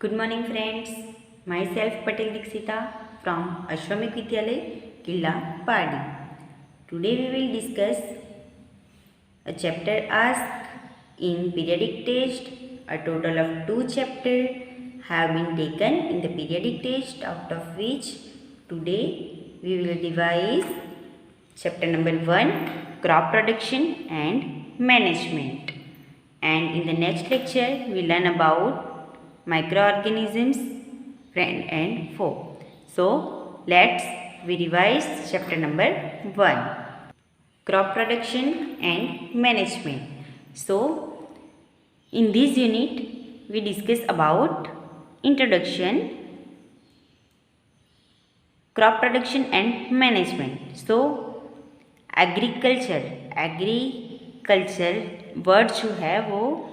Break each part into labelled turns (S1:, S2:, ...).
S1: Good morning friends. Myself Patel Dixita from Ashramik Vidyalay, Killa, Padi. Today we will discuss a chapter asked in periodic test. A total of 2 chapters have been taken in the periodic test, out of which today we will devise chapter number 1, crop production and management. And in the next lecture we learn about microorganisms, friend and foe. So let's we revise chapter number 1, crop production and management. So in this unit we discuss about introduction, crop production and management. So agriculture word जो है वो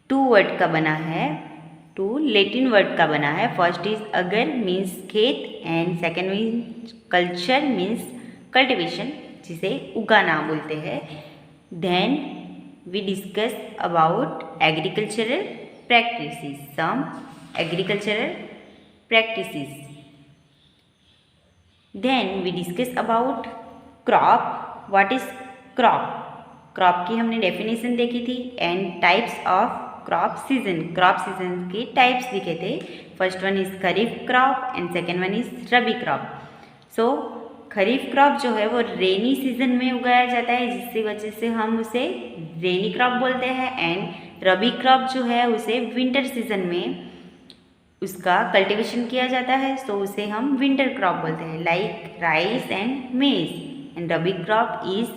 S1: 2 word का बना है, 2 Latin word का बना है. First is अगर मीन्स खेत and second means culture means cultivation, जिसे उगाना बोलते हैं. Then we discuss about agricultural practices, some agricultural practices. Then we discuss about crop. What is crop? Crop की हमने डेफिनेशन देखी थी. And types of crop season, crop season के types दिखे थे. First one is kharif crop and second one is rabi crop. So kharif crop जो है वो रेनी सीजन में उगाया जाता है, जिसकी वजह से हम उसे रेनी क्रॉप बोलते हैं. एंड रबी क्रॉप जो है उसे विंटर सीजन में उसका कल्टीवेशन किया जाता है, सो उसे हम विंटर क्रॉप बोलते हैं, लाइक राइस एंड मेज. And rabi crop is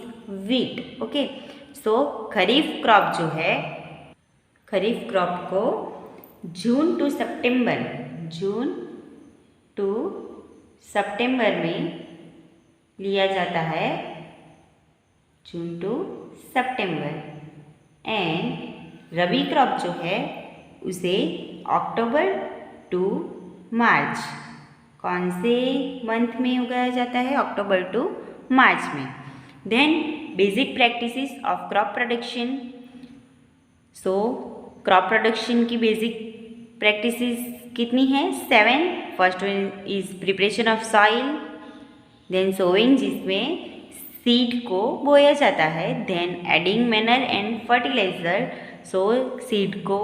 S1: wheat. Okay, so kharif crop जो है, खरीफ क्रॉप को जून टू सितंबर में लिया जाता है, जून टू सितंबर. एंड रबी क्रॉप जो है उसे अक्टूबर टू मार्च, कौन से मंथ में उगाया जाता है? अक्टूबर टू मार्च में. Then basic practices of crop production. So crop production की बेसिक प्रैक्टिसेस कितनी हैं? 7. First one is preparation of soil, then sowing, जिसमें सीड को बोया जाता है. Then adding manure and fertilizer. So seed को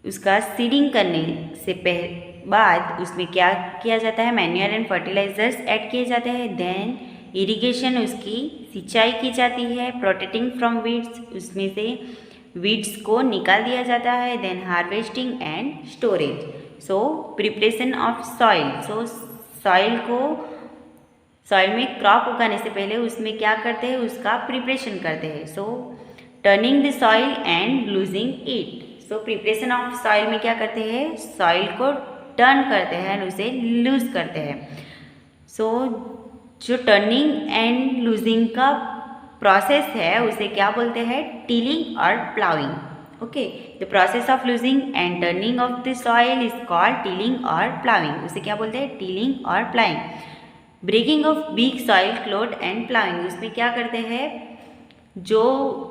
S1: उसका सीडिंग करने से बाद उसमें क्या किया जाता है? मैन्योर एंड फर्टिलाइजर्स ऐड किए जाते हैं. देन इरिगेशन, उसकी सिंचाई की जाती है. प्रोटेक्टिंग फ्रॉम वीड्स, उसमें से वीड्स को निकाल दिया जाता है. Then harvesting and storage. So preparation of soil. So soil में क्रॉप उगाने से पहले उसमें क्या करते हैं? उसका प्रिपरेशन करते हैं. So turning the soil and loosing it. So preparation of soil में क्या करते हैं? सॉइल को टर्न करते हैं और उसे लूज करते हैं. सो जो टर्निंग एंड लूजिंग का प्रोसेस है उसे क्या बोलते हैं? टिलिंग और ploughing. Okay, the process of loosing and turning of the soil is called tilling और प्लाउइंग. उसे क्या बोलते हैं? टिलिंग और ploughing. Breaking of big soil clot and ploughing. उसमें क्या करते हैं? जो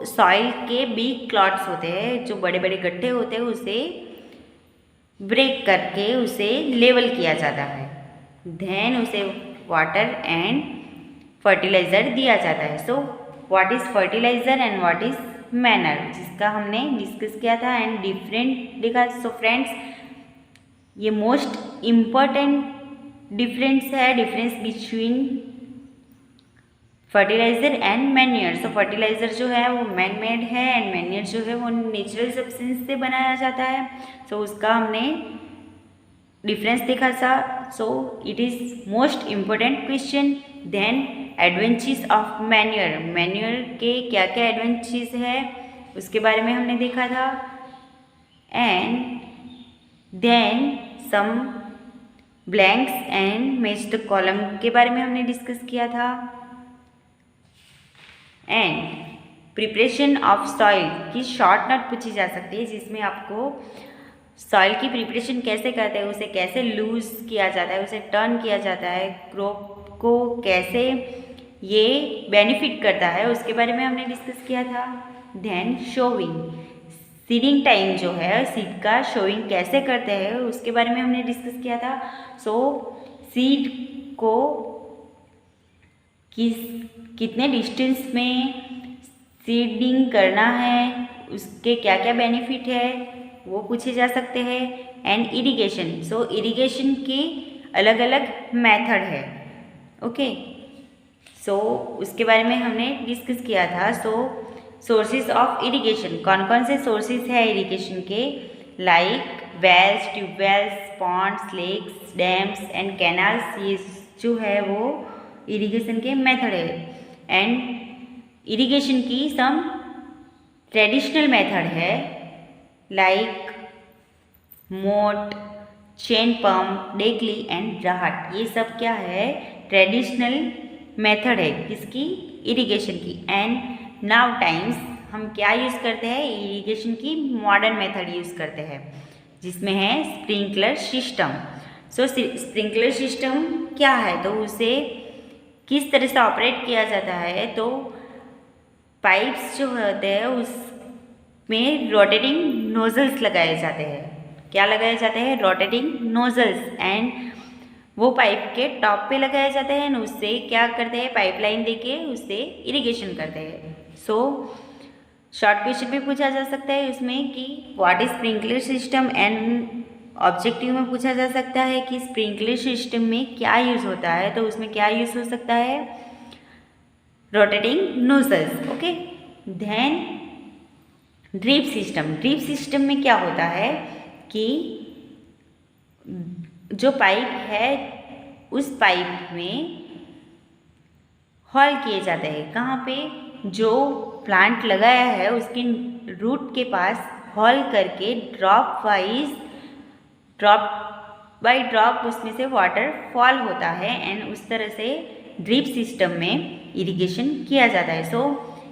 S1: सॉइल के बिग क्लॉट्स होते हैं, जो बड़े बड़े गड्ढे होते हैं, उसे ब्रेक करके उसे लेवल किया जाता है. देन उसे वाटर एंड फर्टिलाइज़र दिया जाता है. So what is fertiliser and what is manner, जिसका हमने डिस्कस किया था एंड डिफरेंट लिखा. सो फ्रेंड्स, ये मोस्ट इम्पॉर्टेंट डिफरेंस है, difference between fertiliser and manure. So fertiliser जो है वो मैन मेड है एंड मैन्योर जो है वो नेचुरल सब्सटेंस से बनाया जाता है. सो उसका हमने डिफरेंस देखा था. So it is most important question. Then advantages of manure. Manure के क्या क्या एडवांटेजेस है उसके बारे में हमने देखा था. And then some blanks and match the column के बारे में हमने डिस्कस किया था. एंड प्रिपरेशन ऑफ सॉइल की शॉर्ट नोट पूछी जा सकती है, जिसमें आपको सॉइल की प्रिपरेशन कैसे करते हैं, उसे कैसे लूज किया जाता है, उसे टर्न किया जाता है, क्रॉप को कैसे ये बेनिफिट करता है, उसके बारे में हमने डिस्कस किया था. देन शोविंग, सीडिंग टाइम जो है, सीड का शोइंग कैसे करते हैं उसके बारे में हमने डिस्कस किया था। सो सीड को कितने डिस्टेंस में सीडिंग करना है, उसके क्या क्या बेनिफिट है वो पूछे जा सकते हैं। एंड इरिगेशन, सो इरिगेशन की अलग अलग मेथड है। ओके, सो उसके बारे में हमने डिस्कस किया था। सो सोर्सेज ऑफ इरिगेशन, कौन कौन से सोर्सेज है इरिगेशन के, like wells, tubewells, ponds, lakes, dams and canals, ये जो है वो इरिगेशन के मेथड है। एंड इरिगेशन की सम ट्रेडिशनल मेथड है लाइक मोट, चेन पंप, डेकली एंड राहट। ये सब क्या है, ट्रेडिशनल मेथड है किसकी, इरिगेशन की। एंड नाउ टाइम्स हम क्या यूज़ करते हैं, इरिगेशन की मॉडर्न मेथड यूज़ करते हैं जिसमें है स्प्रिंकलर सिस्टम। सो स्प्रिंकलर सिस्टम क्या है, तो उसे किस तरह से ऑपरेट किया जाता है, तो पाइप्स जो होते हैं उसमें रोटेटिंग नोजल्स लगाए जाते हैं। क्या लगाए जाते हैं, रोटेटिंग नोजल्स, एंड वो पाइप के टॉप पे लगाए जाते हैं। उससे क्या करते हैं, पाइपलाइन देके उससे इरिगेशन करते हैं। सो शॉर्ट क्वेश्चन भी पूछा जा सकता है उसमें कि what is sprinkler system, and objective में पूछा जा सकता है कि स्प्रिंकलर सिस्टम में क्या यूज़ होता है, तो उसमें क्या यूज़ हो सकता है, rotating nozzles. Okay, then drip system. Drip system में क्या होता है कि जो पाइप है उस पाइप में हॉल किए जाते हैं। कहाँ पे, जो प्लांट लगाया है उसके रूट के पास हॉल करके drop wise, drop by drop उसमें से वाटर फॉल होता है, एंड उस तरह से ड्रिप सिस्टम में इरिगेशन किया जाता है। सो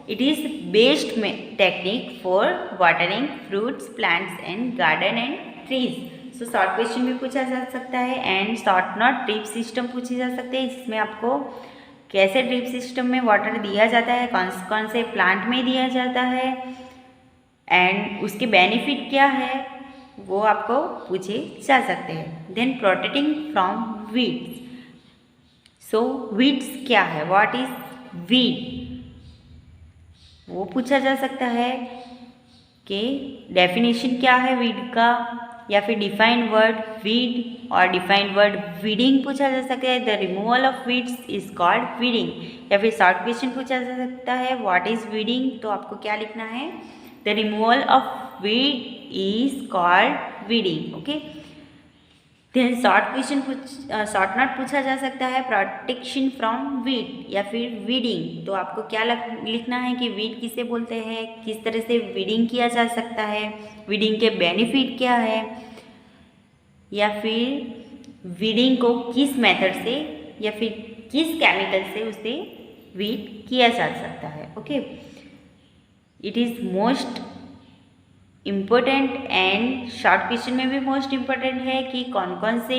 S1: it is best technique for watering fruits, plants and garden and trees. So short question भी पूछा जा सकता है and short note drip system पूछे जा सकते हैं, जिसमें आपको कैसे ड्रिप सिस्टम में वाटर दिया जाता है, कौन कौन से प्लांट में दिया जाता है, एंड उसके बेनिफिट क्या है वो आपको पूछे जा सकते हैं। Then protecting from weeds. So weeds क्या है, व्हाट इज वीड, वो पूछा जा सकता है कि डेफिनेशन क्या है वीड का, या फिर डिफाइंड वर्ड वीड और डिफाइंड वर्ड वीडिंग पूछा जा सकता है। The removal of weeds is called weeding. या फिर शॉर्ट क्वेश्चन पूछा जा सकता है व्हाट इज वीडिंग, तो आपको क्या लिखना है, the removal of weed is called weeding. Okay, then short question short note पूछा जा सकता है प्रोटेक्शन फ्रॉम वीड या फिर वीडिंग, तो आपको क्या लिखना है कि वीड किसे बोलते हैं, किस तरह से वीडिंग किया जा सकता है, वीडिंग के बेनिफिट क्या है, या फिर वीडिंग को किस मेथड से या फिर किस केमिकल से उसे वीड किया जा सकता है। Okay, it is most important and short question में भी मोस्ट इम्पोर्टेंट है कि कौन कौन से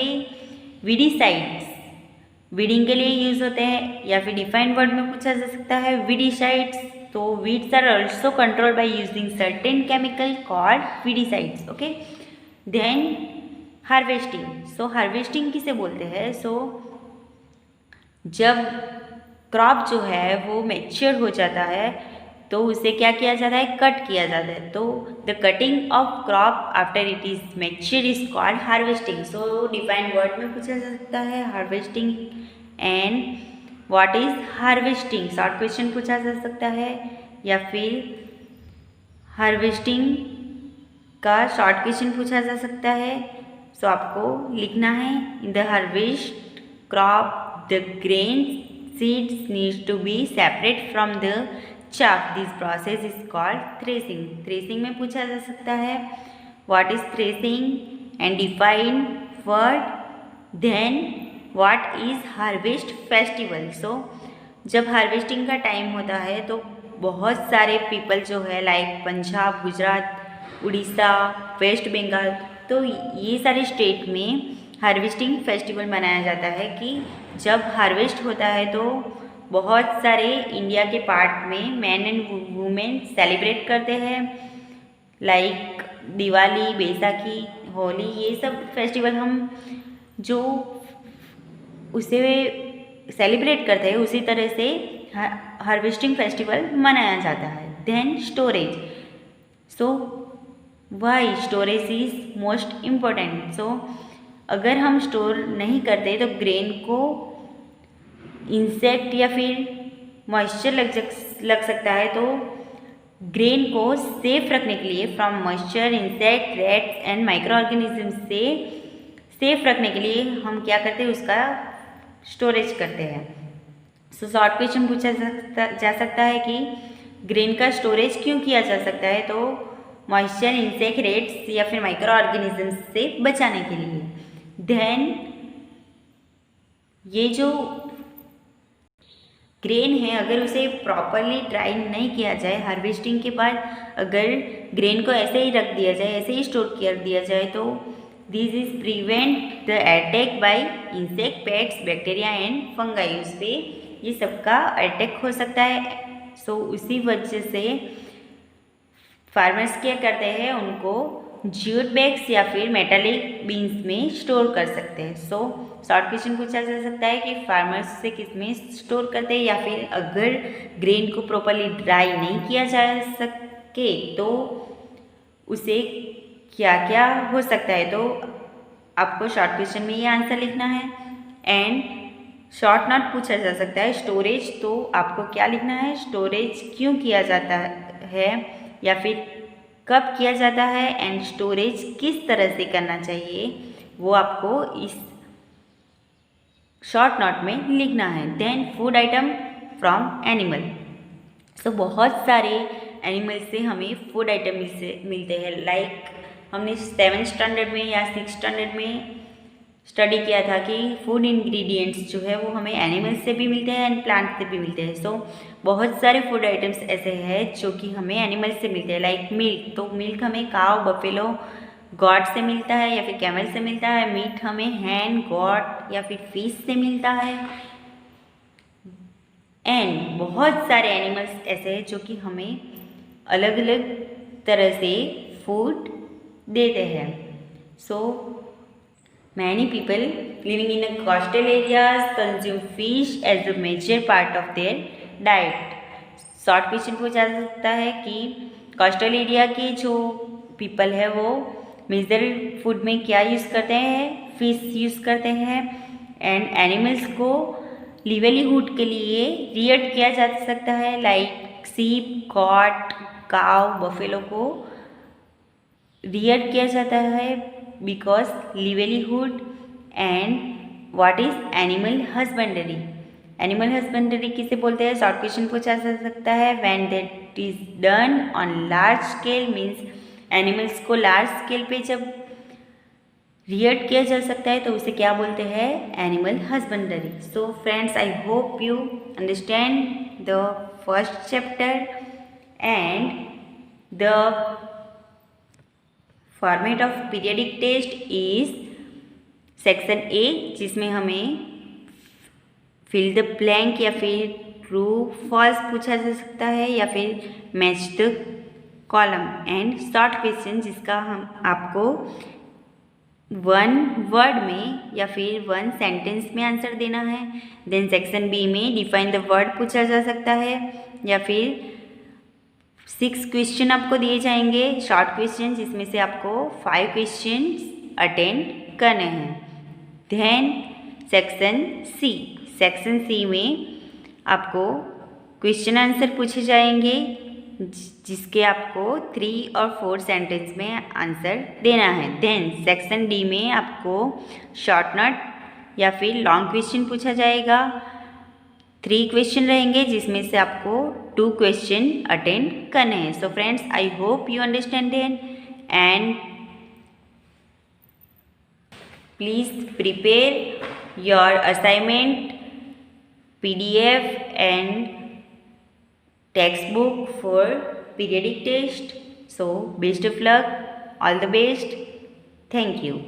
S1: वीडिसाइड्स वीडिंग के लिए यूज होते हैं, या फिर डिफाइंड वर्ड में पूछा जा सकता है वीडिसाइड्स। तो weeds are also controlled by using certain chemical called weedicides. Okay, then harvesting. So harvesting किसे बोलते हैं, सो जब क्रॉप जो है वो मैच्योर हो जाता है तो उसे क्या किया जाता है, कट किया जाता है। तो the cutting of crop after it is mature is called harvesting. So defined word में पूछा जा सकता है harvesting and what is harvesting, short question पूछा जा सकता है, या फिर हार्वेस्टिंग का शॉर्ट क्वेश्चन पूछा जा सकता है। सो आपको लिखना है in the harvest crop the grain seeds needs to be separate from the chaff. This process is called threshing. Threshing में पूछा जा सकता है what is threshing and define word. Then what is harvest festival. So जब harvesting का time होता है तो बहुत सारे पीपल जो है लाइक पंजाब, गुजरात, उड़ीसा, वेस्ट बंगाल, तो ये सारे स्टेट में हार्वेस्टिंग फेस्टिवल मनाया जाता है कि जब हार्वेस्ट होता है तो बहुत सारे इंडिया के पार्ट में मैन एंड वुमेन सेलिब्रेट करते हैं लाइक दिवाली, बैसाखी, होली, ये सब फेस्टिवल हम जो उसे सेलिब्रेट करते हैं उसी तरह से हार्वेस्टिंग फेस्टिवल मनाया जाता है। Then storage, so why storage is most important. So अगर हम स्टोर नहीं करते तो ग्रेन को इंसेक्ट या फिर मॉइस्चर लग सकता है। तो ग्रेन को सेफ रखने के लिए from moisture, insect, rates and micro organism से सेफ रखने के लिए हम क्या करते हैं, उसका स्टोरेज करते हैं। सो शॉर्ट क्वेश्चन पूछा जा सकता है कि ग्रेन का स्टोरेज क्यों किया जा सकता है, तो मॉइस्चर, इंसेक्ट, रेट्स या फिर माइक्रो ऑर्गेनिज्म से बचाने के लिए। देन ये जो ग्रेन है अगर उसे प्रॉपरली ड्राई नहीं किया जाए, हार्वेस्टिंग के बाद अगर ग्रेन को ऐसे ही रख दिया जाए, ऐसे ही स्टोर कर दिया जाए, तो this is prevent the attack by insect, pets, bacteria and fungi. उस पर ये सबका अटैक हो सकता है। सो उसी वजह से फार्मर्स क्या करते हैं, उनको ज्यूट बैग्स या फिर मेटालिक बीन्स में स्टोर कर सकते हैं। सो शॉर्ट क्वेश्चन पूछा जा सकता है कि फार्मर्स से किस में स्टोर करते हैं, या फिर अगर ग्रेन को प्रॉपरली ड्राई नहीं किया जा सके तो उसे क्या क्या हो सकता है। तो आपको शॉर्ट क्वेश्चन में ये आंसर लिखना है। एंड शॉर्ट नोट पूछा जा सकता है स्टोरेज, तो आपको क्या लिखना है, स्टोरेज क्यों किया जाता है या फिर कब किया जाता है, एंड स्टोरेज किस तरह से करना चाहिए, वो आपको इस शॉर्ट नोट में लिखना है। Then food item from animal, so बहुत सारे एनिमल से हमें फूड आइटम मिलते हैं। लाइक हमने 7th स्टैंडर्ड में या 6th स्टैंडर्ड में स्टडी किया था कि फूड इंग्रेडिएंट्स जो है वो हमें एनिमल्स से भी मिलते हैं एंड प्लांट से भी मिलते हैं। सो बहुत सारे फूड आइटम्स ऐसे हैं जो कि हमें एनिमल्स से मिलते हैं। लाइक मिल्क, तो मिल्क हमें काव, बफेलो, गॉड से मिलता है या फिर कैमल से मिलता है। मीट हमें हैन, गॉड या फिर फिश से मिलता है। एंड बहुत सारे एनिमल्स ऐसे हैं जो कि हमें अलग अलग तरह से फूड देते हैं। सो many people living in a coastal areas consume fish as a major part of their diet. Short question पूछा जा सकता है कि कोस्टल एरिया के जो पीपल है वो मेजर फूड में क्या यूज़ करते हैं, फिश यूज़ करते हैं। एंड एनिमल्स को लिवलीहुड के लिए रियर्ड किया जा सकता है। लाइक सीप, गॉट, काव, बफेलो को रियर्ड किया जाता है because livelihood। and what is animal husbandry, animal husbandry किसे बोलते हैं, शॉर्ट क्वेश्चन पूछा जा सकता है। when that is done on large scale means animals को लार्ज स्केल पे जब रियर्ड किया जा सकता है तो उसे क्या बोलते हैं, animal husbandry. So friends, I hope you understand the first chapter and the format of periodic test is section A, जिसमें हमें फिल द ब्लैंक या फिर ट्रू फॉल्स पूछा जा सकता है या फिर match the column. And short question जिसका हम आपको 1 वर्ड में या फिर 1 सेंटेंस में आंसर देना है। देन सेक्शन बी में डिफाइन द वर्ड पूछा जा सकता है या फिर 6 क्वेश्चन आपको दिए जाएंगे, शॉर्ट क्वेश्चन, जिसमें से आपको 5 क्वेश्चन अटेंड करने हैं। देन सेक्शन सी में आपको क्वेश्चन आंसर पूछे जाएंगे जिसके आपको 3 और 4 सेंटेंस में आंसर देना है। देन सेक्शन डी में आपको शॉर्ट नोट या फिर लॉन्ग क्वेश्चन पूछा जाएगा। 3 क्वेश्चन रहेंगे जिसमें से आपको 2 क्वेश्चन अटेंड करने हैं। सो friends, I hope you understand and please prepare your assignment, PDF and textbook for periodic test. So best of luck, all the best. Thank you.